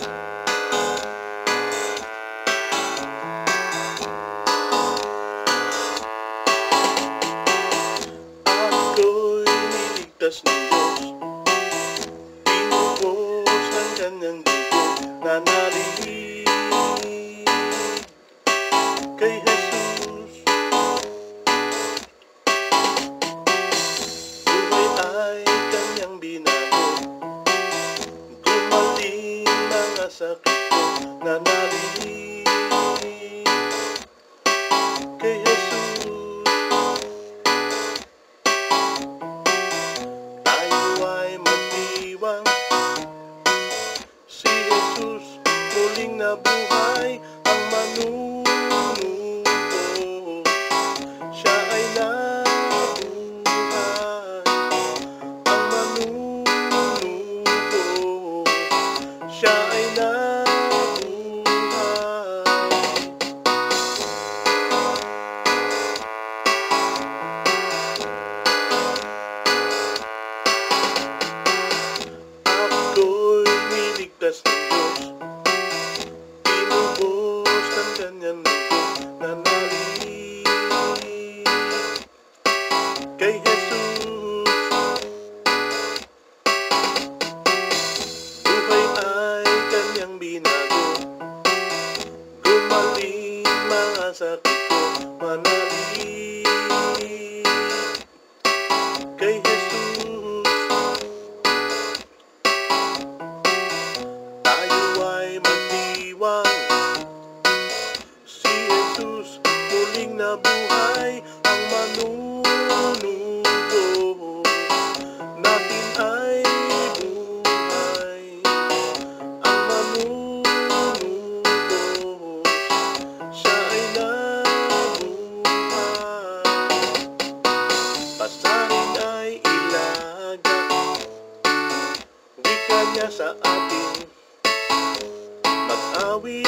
Ako'y niligtas ng Diyos, pinubos ng kanyang dugo, nanalilig kay Jesus. Buhay ay kanyang binago, gumaling mga sakit ko, nanalilig kay Jesus. Tayo ay magdiwang, si Jesus muling nabuhay, ang manunubo, siya ay nabuhay. Ang manunubo, siya ay nabuhay. Ako'y niligtas ng Diyos, pinubos ng kanyang dugo, nanalilig kay Jesus. Buhay ay kanyang binago, gumaling mga sakit ko, manalilig kay Jesus. Tayo ay magdiwang, si Jesus muling nabuhay, ang manunubo natin ay buhay. Ang manunubo, siya ay nabuhay. Pasanin ay ilagak, wika niya sa atin, mag-awit